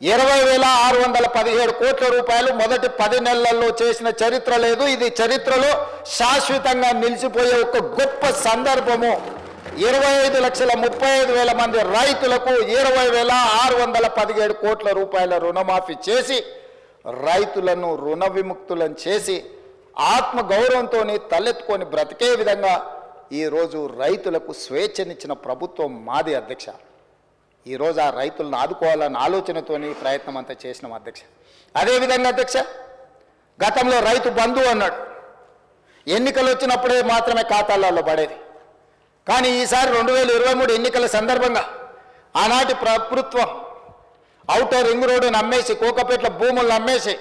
20,617 కోట్ల రూపాయలు మొదటి 10 నెలల్లో చేసిన చరిత్ర లేదు. ఇది చరిత్రలో శాశ్వతంగా నిలిచిపోయే ఒక గొప్ప సందర్భము. 25,35,000 మంది రైతులకు 20,617 కోట్ల రూపాయల రుణమాఫీ చేసి రైతులను రుణ విముక్తులను చేసి ఆత్మ గౌరవంతో తలెత్తుకొని బ్రతికే విధంగా ఈరోజు రైతులకు స్వేచ్ఛనిచ్చిన ప్రభుత్వం మాది అధ్యక్ష. ఈరోజు ఆ రైతులను ఆదుకోవాలన్న ఆలోచనతోని ప్రయత్నం అంతా చేసినాం అధ్యక్ష. అదేవిధంగా అధ్యక్ష, గతంలో రైతు బంధు అన్నాడు, ఎన్నికలు వచ్చినప్పుడే మాత్రమే ఖాతాలలో పడేది. కానీ ఈసారి 2023 ఎన్నికల సందర్భంగా ఆనాటి ప్రభుత్వం ఔటర్ రింగ్ రోడ్డును అమ్మేసి, కోకపేట్ల భూములను అమ్మేసి,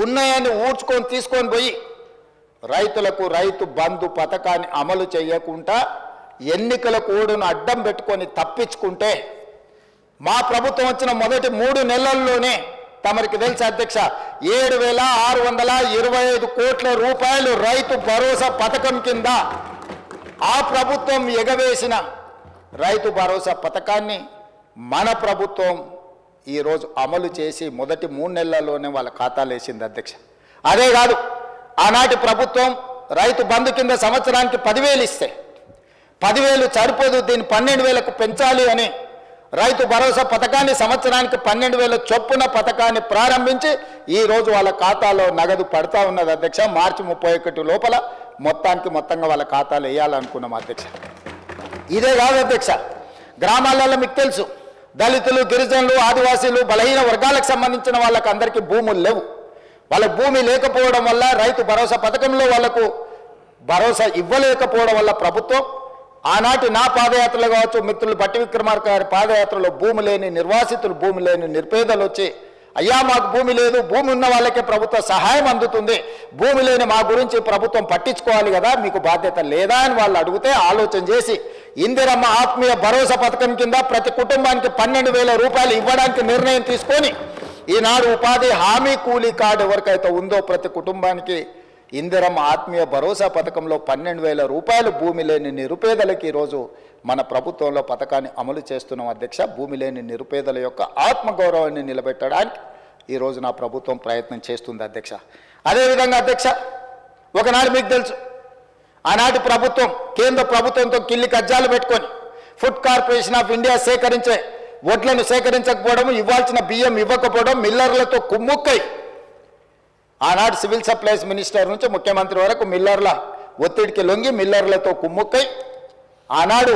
ఉన్నాయని ఊడ్చుకొని తీసుకొని పోయి రైతులకు రైతు బంధు పథకాన్ని అమలు చేయకుండా ఎన్నికల కోడ్ను అడ్డం పెట్టుకొని తప్పించుకుంటే మా ప్రభుత్వం వచ్చిన మొదటి 3 నెలల్లోనే తమరికి తెలుసు అధ్యక్ష, 7,625 కోట్ల రూపాయలు రైతు భరోసా పథకం కింద ఆ ప్రభుత్వం ఎగవేసిన రైతు భరోసా పథకాన్ని మన ప్రభుత్వం ఈరోజు అమలు చేసి మొదటి 3 నెలల్లోనే వాళ్ళ ఖాతాలు వేసింది అధ్యక్ష. అదే కాదు, ఆనాటి ప్రభుత్వం రైతు బంధు కింద సంవత్సరానికి 10,000 ఇస్తే 10,000 సరిపోదు, దీన్ని 12,000కు పెంచాలి అని రైతు భరోసా పథకాన్ని సంవత్సరానికి 12,000 చొప్పున పథకాన్ని ప్రారంభించి ఈరోజు వాళ్ళ ఖాతాలో నగదు పడతా ఉన్నది అధ్యక్ష. మార్చి 31 లోపల మొత్తంగా వాళ్ళ ఖాతాలు వేయాలనుకున్నాం అధ్యక్ష. ఇదే కాదు అధ్యక్ష, గ్రామాలలో మీకు తెలుసు, దళితులు, గిరిజనులు, ఆదివాసీలు, బలహీన వర్గాలకు సంబంధించిన వాళ్ళకి అందరికీ భూములు లేవు. వాళ్ళకు భూమి లేకపోవడం వల్ల రైతు భరోసా పథకంలో వాళ్లకు భరోసా ఇవ్వలేకపోవడం వల్ల ప్రభుత్వం ఆనాటి నా పాదయాత్రలు కావచ్చు, మిత్రులు బట్టి విక్రమార్క గారి పాదయాత్రలో భూమి లేని నిర్వాసితులు, భూమి లేని నిరుపేదలు వచ్చి, అయ్యా మాకు భూమి లేదు, భూమి ఉన్న వాళ్ళకే ప్రభుత్వ సహాయం అందుతుంది, భూమి లేని మా గురించి ప్రభుత్వం పట్టించుకోవాలి కదా, మీకు బాధ్యత లేదా అని వాళ్ళు అడిగితే ఆలోచన చేసి ఇందిరమ్మ ఆత్మీయ భరోసా పథకం కింద ప్రతి కుటుంబానికి 12,000 రూపాయలు ఇవ్వడానికి నిర్ణయం తీసుకొని ఈనాడు ఉపాధి హామీ కూలీ కార్డు ఎవరికైతే ఉందో ప్రతి కుటుంబానికి ఇందిరమ్మ ఆత్మీయ భరోసా పథకంలో 12,000 రూపాయలు భూమి లేని నిరుపేదలకి ఈరోజు మన ప్రభుత్వంలో పథకాన్ని అమలు చేస్తున్నాం అధ్యక్ష. భూమి లేని నిరుపేదల యొక్క ఆత్మగౌరవాన్ని నిలబెట్టడానికి ఈరోజు నా ప్రభుత్వం ప్రయత్నం చేస్తుంది అధ్యక్ష. అదేవిధంగా అధ్యక్ష, ఒకనాడు మీకు తెలుసు, ఆనాటి ప్రభుత్వం కేంద్ర ప్రభుత్వంతో కిల్లి కజ్జాలు పెట్టుకొని ఫుడ్ కార్పొరేషన్ ఆఫ్ ఇండియా సేకరించే వడ్లను సేకరించకపోవడం, ఇవ్వాల్సిన బియ్యం ఇవ్వకపోవడం, మిల్లర్లతో కుమ్ముక్కై ఆనాడు సివిల్ సప్లైస్ మినిస్టర్ నుంచి ముఖ్యమంత్రి వరకు మిల్లర్ల ఒత్తిడికి లొంగి మిల్లర్లతో కుమ్ముక్కై ఆనాడు